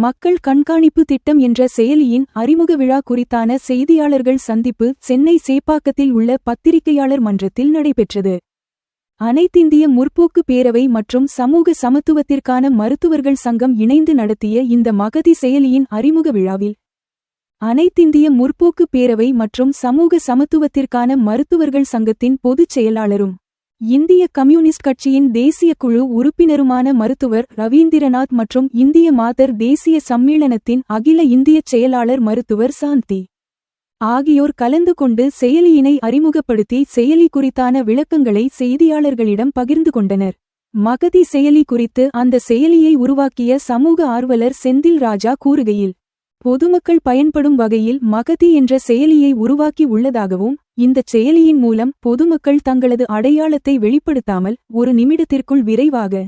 மக்கள் கண்காணிப்பு திட்டம் என்ற செயலியின் அறிமுக விழா குறித்தான செய்தியாளர்கள் சந்திப்பு சென்னை சேப்பாக்கத்தில் உள்ள பத்திரிகையாளர் மன்றத்தில் நடைபெற்றது. அனைத்திந்திய முற்போக்கு பேரவை மற்றும் சமூக சமத்துவத்திற்கான மருத்துவர்கள் சங்கம் இணைந்து நடத்திய இந்த மகதி செயலியின் அறிமுக விழாவில் அனைத்திந்திய முற்போக்கு பேரவை மற்றும் சமூக சமத்துவத்திற்கான மருத்துவர்கள் சங்கத்தின் பொதுச் செயலாளரும் இந்திய கம்யூனிஸ்ட் கட்சியின் தேசிய குழு உறுப்பினருமான மருத்துவர் ரவீந்திரநாத் மற்றும் இந்திய மாதர் தேசிய சம்மேளனத்தின் அகில இந்தியச் செயலாளர் மருத்துவர் சாந்தி ஆகியோர் கலந்து கொண்டு செயலியினை அறிமுகப்படுத்தி செயலி குறித்தான விளக்கங்களை செய்தியாளர்களிடம் பகிர்ந்து கொண்டனர். மகதி செயலி குறித்து அந்த செயலியை உருவாக்கிய சமூக ஆர்வலர் செந்தில் ராஜா கூறுகையில், பொதுமக்கள் பயன்படும் வகையில் மகதி என்ற செயலியை உருவாக்கி உள்ளதாகவும், இந்தச் செயலியின் மூலம் பொதுமக்கள் தங்களது அடையாளத்தை வெளிப்படுத்தாமல் ஒரு நிமிடத்திற்குள் விரைவாக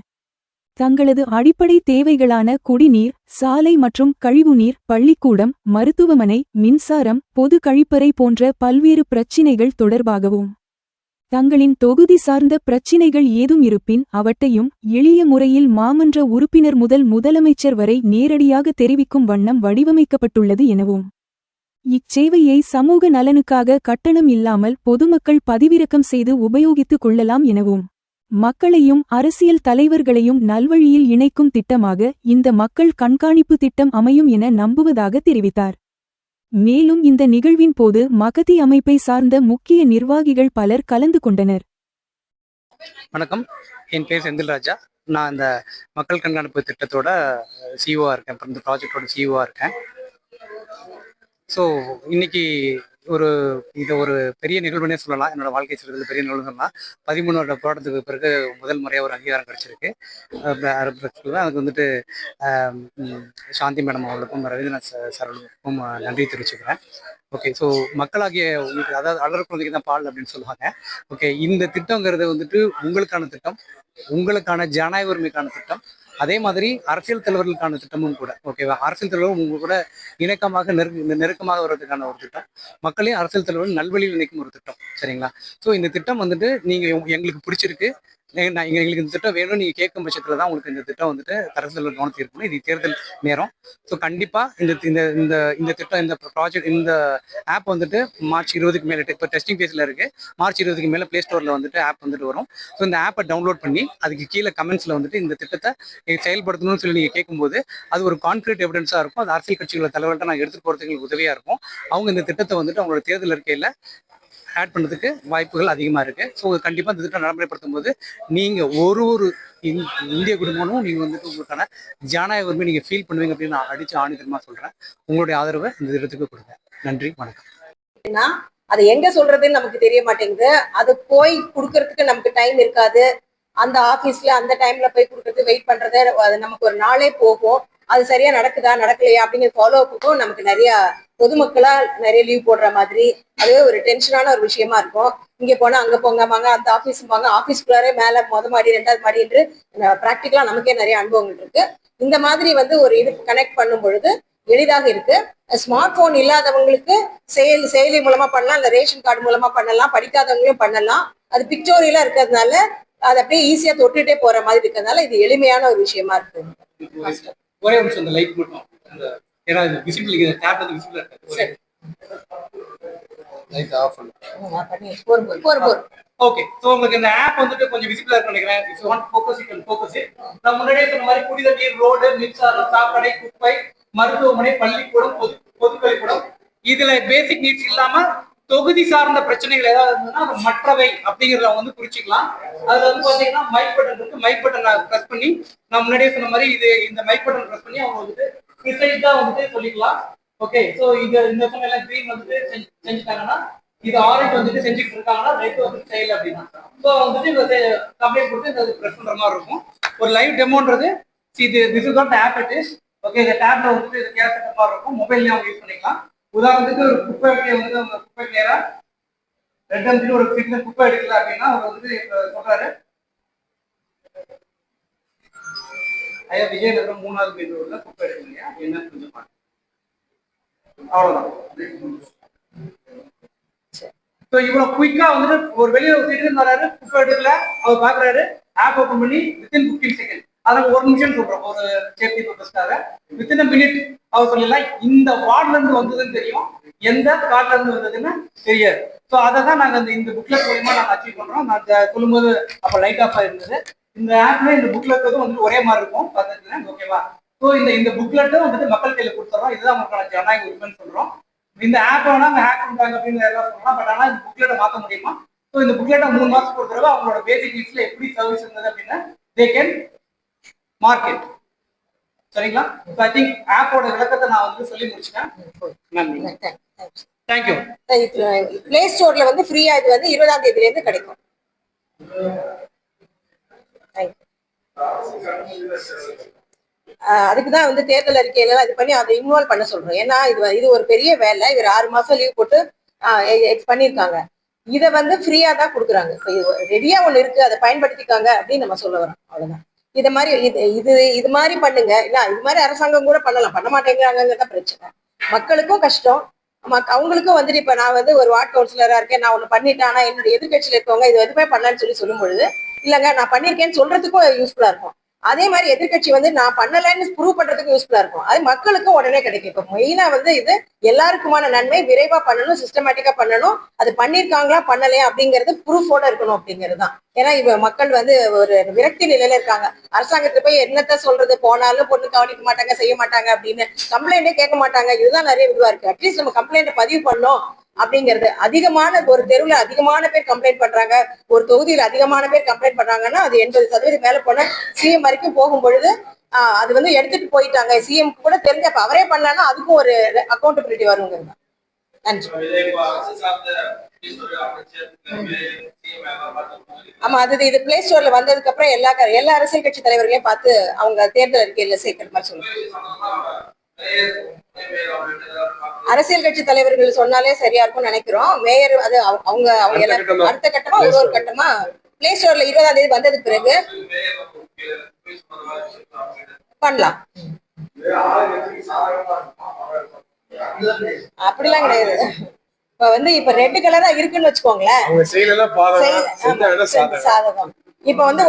தங்களது அடிப்படை தேவைகளான குடிநீர், சாலை மற்றும் கழிவுநீர், பள்ளிக்கூடம், மருத்துவமனை, மின்சாரம், பொது கழிப்பறை போன்ற பல்வேறு பிரச்சினைகள் தொடர்பாகவும் தங்களின் தொகுதி சார்ந்த பிரச்சினைகள் ஏதும் இருப்பின் அவற்றையும் எளிய முறையில் மாமன்ற உறுப்பினர் முதல் முதலமைச்சர் வரை நேரடியாக தெரிவிக்கும் வண்ணம் வடிவமைக்கப்பட்டுள்ளது எனவும், இச்சேவையை சமூக நலனுக்காக கட்டணம் இல்லாமல் பொதுமக்கள் பதிவிறக்கம் செய்து உபயோகித்துக் கொள்ளலாம் எனவும், மக்களையும் அரசியல் தலைவர்களையும் நல்வழியில் இணைக்கும் திட்டமாக இந்த மக்கள் கண்காணிப்பு திட்டம் அமையும் என நம்புவதாக தெரிவித்தார். மேலும் இந்த நிகழ்வின் போது மகதி அமைப்பை சார்ந்த முக்கிய நிர்வாகிகள் பலர் கலந்து கொண்டனர். வணக்கம், என் பேர் செந்தில் ராஜா. நான் இந்த மக்கள் கண்காணிப்பு திட்டத்தோட சிஇஓவா இருக்கேன். இப்போ இந்த ப்ராஜெக்டோட சிஇஓவா இருக்கேன். ஸோ இன்னைக்கு இது ஒரு பெரிய நிகழ்வுனே சொல்லலாம். என்னோட வாழ்க்கை சொல்றதுல பெரிய நிகழ்வு சொல்லலாம். 13 வருட போராட்டத்துக்கு பிறகு முதல் முறையாக ஒரு அங்கீகாரம் கிடைச்சிருக்கு. அதுக்கு வந்துட்டு சாந்தி மேடம் அவர்களுக்கும் ரவீந்திரநாத் சார்களுக்கும் நன்றி தெரிவிச்சுக்கிறேன். ஓகே, ஸோ மக்களாகிய உங்களுக்கு, அதாவது அலர் குழந்தைக்கு தான் பால் அப்படின்னு சொல்லுவாங்க. ஓகே, இந்த திட்டங்கிறது வந்துட்டு உங்களுக்கான திட்டம், உங்களுக்கான ஜனநாயக உரிமைக்கான திட்டம், அதே மாதிரி அரசியல் தலைவர்களுக்கான திட்டமும் கூட. ஓகேவா, அரசியல் தலைவரும் உங்க கூட இணக்கமாக நெருக்கமாக வர்றதுக்கான ஒரு திட்டம், மக்களையும் அரசியல் தலைவர்கள் நல்வழியில் இணைக்கும் ஒரு திட்டம். சரிங்களா? ஸோ இந்த திட்டம் வந்துட்டு நீங்க எங்களுக்கு பிடிச்சிருக்கு, எங்களுக்கு இந்த திட்டம் வேணும்னு நீங்க கேட்கும் பட்சத்துல தான் உங்களுக்கு இந்த திட்டம் வந்துட்டு அரசியல் கவனத்தில் இருக்கணும். இது தேர்தல் நேரம். ஸோ கண்டிப்பா இந்த திட்டம், இந்த ப்ராஜெக்ட், இந்த ஆப் வந்துட்டு மார்ச் 20க்கு மேலே, இப்போ டெஸ்டிங் ஃபேஸ்ல இருக்கு. மார்ச் 20க்கு மேலே பிளே ஸ்டோர்ல வந்துட்டு ஆப் வந்துட்டு வரும். ஸோ இந்த ஆப்பை டவுன்லோட் பண்ணி அதுக்கு கீழே கமெண்ட்ஸ்ல வந்துட்டு இந்த திட்டத்தை செயல்படுத்தணும்னு சொல்லி நீங்க கேட்கும்போது அது ஒரு கான்கிரீட் எவிடன்ஸா இருக்கும். அது அரசியல் கட்சிகளோட தலைவர்கள்ட்ட நான் எடுத்துட்டு போறதுக்கு உதவியா இருக்கும். அவங்க இந்த திட்டத்தை வந்துட்டு அவங்களோட தேர்தல் அறிக்கையில ஆட் பண்ணதுக்கு வாய்ப்புகள் அதிகமாக இருக்கு. ஸோ கண்டிப்பாக இந்த திட்டம் நடைமுறைப்படுத்தும் போது நீங்க ஒரு இந்திய குடும்பமும் நீங்க வந்துட்டு உங்களுக்கான ஜனநாயக உரிமை நீங்க ஃபீல் பண்ணுவீங்க அப்படின்னு நான் அடிச்சு ஆணித்தரமா சொல்றேன். உங்களுடைய ஆதரவை இந்த திட்டத்துக்கு கொடுங்க. நன்றி, வணக்கம். அதை எங்க சொல்றதுன்னு நமக்கு தெரிய மாட்டேங்குது. அது போய் கொடுக்கறதுக்கு நமக்கு டைம் இருக்காது. அந்த ஆபீஸ்ல அந்த டைம்ல போய் கொடுக்கறது, வெயிட் பண்றது, அது நமக்கு ஒரு நாளே போகும். அது சரியா நடக்குதா நடக்கலையா அப்படிங்கிற ஃபாலோ அப்புக்கும் நமக்கு நிறைய பொதுமக்களா நிறைய லீவ் போடுற மாதிரி அதுவே ஒரு டென்ஷனான ஒரு விஷயமா இருக்கும். இங்க போனா அங்க போங்க, அந்த ஆபீஸ் போங்க, ஆபீஸ்குள்ளாரே மேல மாடி 2வது மாடி என்று பிராக்டிக்கலா நமக்கே நிறைய அனுபவங்கள் இருக்கு. இந்த மாதிரி ஒரு இது கனெக்ட் பண்ணும் பொழுது எளிதாக இருக்கு. ஸ்மார்ட் போன் இல்லாதவங்களுக்கு செயலி மூலமா பண்ணலாம், இல்ல ரேஷன் கார்டு மூலமா பண்ணலாம், படிக்காதவங்களையும் பண்ணலாம். அது பிக்டோரியலா இருக்கிறதுனால அது அப்படியே ஈஸியா தொட்டுட்டே போற மாதிரி இருக்கிறதுனால இது எளிமையான ஒரு விஷயமா இருக்கு. ஒரே நிமிஷம் இந்த லைட் மட்டும், ஏன்னா இது விசிபிள், இந்த டேப் வந்து விசிபிளா இருக்கு. லைட் ஆஃப் பண்ணு. ஓகே, சோ உங்களுக்கு இந்த ஆப் வந்துட்டு கொஞ்சம் விசிபிளா இருக்கு நினைக்கிறேன். If you want focus you can focus it. நான் முன்னாடியே சொன்ன மாதிரி குடிநீர், ரோடு, மின்சாரம், சாக்கடை, குப்பை, மருத்துவமனை, பள்ளிக்கூடம், பொது கழிப்பிடம், இதுல பேசிக் நீட்ஸ் இல்லாம தொகுதி சார்ந்த பிரச்சனைகள் ஏதாவது இருந்ததுன்னா அது மற்றவை அப்படிங்கிறத வந்து குறிச்சிக்கலாம். அதுல வந்து பாத்தீங்கன்னா மைக் பட்டன் இருக்கு. மைக் பட்டன் பிரஸ் பண்ணி, நான் முன்னாடியே சொன்ன மாதிரி இந்த மைக் பட்டன் பிரஸ் பண்ணி அவங்க வந்துட்டு ப்ரிசைஸா வந்துட்டு சொல்லிக்கலாம். ஓகே, சோ இந்த சமயம் எல்லாம் கிரீன் வந்துட்டு செஞ்சுட்டாங்கன்னா, இது ஆரஞ்சு வந்துட்டு செஞ்சுட்டு இருக்காங்கன்னா ரெட் வந்துட்டு செய்யல அப்படின்னா, ஸோ வந்துட்டு இந்த கம்ப்ளைண்ட் கொடுத்து இந்த பிரஸ் பண்ற மாதிரி இருக்கும். ஒரு லைவ் டெமோன்றது this is what the app it is. Okay, இந்த டேப்ல வந்துட்டு இது கேஸ் செட்டப்பா இருக்கும். மொபைல்லையும் அவங்க யூஸ் பண்ணிக்கலாம். உதாரணத்துக்கு ஒரு குப்பை வெட்டியை வந்து அவங்க குப்பை கிளியரா ரெட் அம்ஜி ஒரு சிக்னல் குப்பை எடுக்கல அப்படின்னா அவர் வந்துட்டு சொல்றாரு, ஐயா விஜயநகரம் 3வது மீது உள்ள குப்பை எடுக்கலையா என்னன்னு கொஞ்சம் பாருங்க. அவ்வளவுதான். ஸோ இவ்வளவு குயிக்கா வந்துட்டு ஒரு வெளியே சிட்டிசன் வராரு, குப்பை எடுக்கல, அவர் பாக்குறாரு, ஆப் ஓப்பன் பண்ணி வித்தின் 15 செகண்ட் அதுக்கு ஒரு நிமிஷம் சொல்றோம், ஒரு சேஃப்டி பர்பஸ்க்காக. வித்தின் மினிட் அவர் சொல்லிடலாம் இந்த வார்டுல இருந்து வந்ததுன்னு தெரியும், எந்த கார்ட்ல இருந்து வந்ததுன்னு தெரியாது. ஸோ அதை தான் நாங்கள் இந்த புக்லெட் மூலியமா நாங்கள் அச்சீவ் பண்றோம். நான் சொல்லும்போது அப்போ லைட் ஆஃப் ஆயிருந்தது. இந்த ஆப்ல இந்த புக்லெட் வந்துட்டு ஒரே மாதிரி இருக்கும் பார்த்துருக்கேன், ஓகேவா? ஸோ இந்த புக்லெட்டும் வந்துட்டு மக்கள் கையில கொடுத்துறோம். இதுதான் மக்களான ஜனநாயக உரிமைன்னு சொல்றோம். இந்த ஆப் வேணா ஹேக் பண்றாங்க அப்படின்னு எல்லாம் சொல்லலாம். பட் ஆனால் இந்த புக்லெட்டை மாற்ற முடியுமா? ஸோ இந்த புக்லெட்டை 3 மாசத்துக்கு ஒரு தடவை அவங்களோட பேசிக் நீட்ஸ்ல எப்படி சர்வீஸ் இருந்தது அப்படின்னா தே கேன் மார்க்கெட். சரிங்களா? ஐ திங்க் ஆப்போட விளக்கத்தை நான் வந்து சொல்லி முடிச்சிட்டேன். தேங்க்யூ. பிளே ஸ்டோர்ல வந்து ஃப்ரீயா இது வந்து 20ஆம் தேதியில இருந்து கிடைக்கும். அதுக்குதான் வந்து தேர்தல் அறிக்கையில இது பண்ணி அதை இன்வால்வ் பண்ண சொல்றோம். ஏன்னா இது ஒரு பெரிய வேலை. இவர் 6 மாசம் லீவ் போட்டு பண்ணிருக்காங்க. இதை வந்து ஃப்ரீயா தான் கொடுக்குறாங்க. ரெடியா ஒண்ணு இருக்கு, அதை பயன்படுத்திக்காங்க அப்படின்னு நம்ம சொல்ல வரோம். அவ்வளவுதான். இது மாதிரி இது மாதிரி பண்ணுங்க. இல்ல இது மாதிரி அரசாங்கம் கூட பண்ணலாம், பண்ண மாட்டேங்கிறாங்கதான் பிரச்சனை. மக்களுக்கும் கஷ்டம், அவங்களுக்கும் வந்துட்டு இப்ப நான் வந்து ஒரு வார்டு கவுன்சிலரா இருக்கேன், நான் ஒண்ணு பண்ணிட்டேன், ஆனா என்னுடைய எதிர்கட்சியில இருக்கவங்க இது எதுவுமே பண்ணலன்னு சொல்லும் பொழுது இல்லங்க நான் பண்ணிருக்கேன்னு சொல்றதுக்கும் யூஸ்ஃபுல்லா இருக்கும். அதே மாதிரி எதிர்கட்சி வந்து நான் பண்ணலைன்னு ப்ரூவ் பண்றதுக்கு யூஸ்ஃபுல்லா இருக்கும். அது மக்களுக்கும் உடனே கிடைக்கும். இப்போ மெயினா வந்து இது எல்லாருக்குமான நன்மை, விரைவா பண்ணணும், சிஸ்டமேட்டிக்கா பண்ணணும். அது பண்ணிருக்காங்களா பண்ணலையா அப்படிங்கிறது ப்ரூஃபோட இருக்கணும் அப்படிங்கிறது தான். ஏன்னா இப்ப மக்கள் வந்து ஒரு விரக்தி நிலையில இருக்காங்க. அரசாங்கத்துல போய் என்னத்த சொல்றது, போனாலும் பொண்ணு கவனிக்க மாட்டாங்க, செய்ய மாட்டாங்க அப்படின்னு கம்ப்ளைண்டே கேட்க மாட்டாங்க. இதுதான் நிறைய இதுவா இருக்கு. அட்லீஸ்ட் நம்ம கம்ப்ளைண்ட் பதிவு பண்ணோம் அப்படிங்கிறது. அதிகமான ஒரு தெருவுல அதிகமான பேர் கம்ப்ளைண்ட் பண்றாங்க, ஒரு தொகுதியில அதிகமான பேர் கம்ப்ளைண்ட் பண்றாங்கன்னா அது 80% மேல போன சிஎம் வரைக்கும் போகும் பொழுது அது வந்து எடுத்துட்டு போயிட்டாங்க. சிஎம் கூட தெரிஞ்ச அப்ப அவரே பண்ணலன்னா அதுக்கும் ஒரு அக்கௌண்டபிலிட்டி வருங்கிறது. நன்றி. ஆமா, அது இது பிளே ஸ்டோர்ல வந்ததுக்கு அப்புறம் எல்லா அரசியல் கட்சி தலைவர்களையும் பார்த்து அவங்க தேர்தல் அறிக்கையில சேர்க்கிற மாதிரி சொல்லுவாங்க. அரசியல் கட்சி தலைவர்கள் சொன்னாலே சரியா இருக்கும்னு நினைக்கிறோம். மேயர் அது அவங்க எல்லாரும் அடுத்த கட்டமா ஒரு கட்டமா பிளே ஸ்டோர்ல 20ஆம் தேதி வந்ததுக்கு பிறகு பண்ணலாம். அப்படிலாம் கிடையாது. இப்ப ரெட் கலரா இருக்குன்னு வச்சுக்கோங்களேன், சாதகம். இப்ப வந்து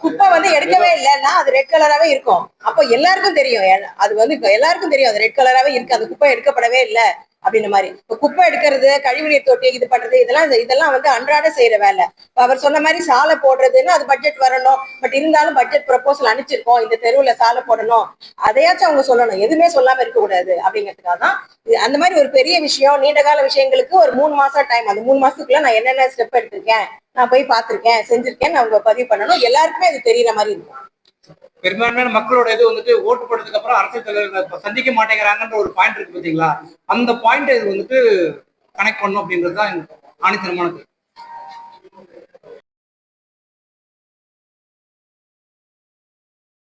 குப்பை வந்து எடுக்கவே இல்லைன்னா அது ரெட் கலராவே இருக்கும். அப்போ எல்லாருக்கும் தெரியும், அது வந்து இப்ப எல்லாருக்கும் தெரியும் அது ரெட் கலராவே இருக்கு, அந்த குப்பை எடுக்கப்படவே இல்லை அப்படின்ற மாதிரி. இப்ப குப்பை எடுக்கிறது, கழிவுநீர் தொட்டி இது பண்றது, இதெல்லாம் வந்து அன்றாட செய்யற வேலை. அவர் சொன்ன மாதிரி சாலை போடுறதுன்னு அது பட்ஜெட் வரணும். பட் இருந்தாலும் பட்ஜெட் ப்ரொபோசல் அனுப்பிச்சிருக்கோம், இந்த தெருவுல சாலை போடணும், அதையாச்சும் அவங்க சொல்லணும். எதுவுமே சொல்லாம இருக்க கூடாது அப்படிங்கிறதுக்காக தான் அந்த மாதிரி ஒரு பெரிய விஷயம். நீண்ட கால விஷயங்களுக்கு ஒரு 3 மாசம் டைம். அந்த 3 மாசத்துக்குள்ள நான் என்னென்ன ஸ்டெப் எடுத்திருக்கேன், நான் போய் பார்த்திருக்கேன், செஞ்சிருக்கேன், அவங்க பதிவு பண்ணணும். எல்லாருக்குமே அது தெரியற மாதிரி இருக்கும். பெரும்பான்மையான மக்களோட இது வந்துட்டு ஓட்டு போட்டதுக்கு அப்புறம் அரசியல் தலைவர்கள் சந்திக்க மாட்டேங்கிறாங்கன்ற ஒரு பாயிண்ட் இருக்கு பாத்தீங்களா? அந்த பாயிண்ட் இது வந்துட்டு கனெக்ட் பண்ணும் அப்படின்றது தான் ஆணித்தரமான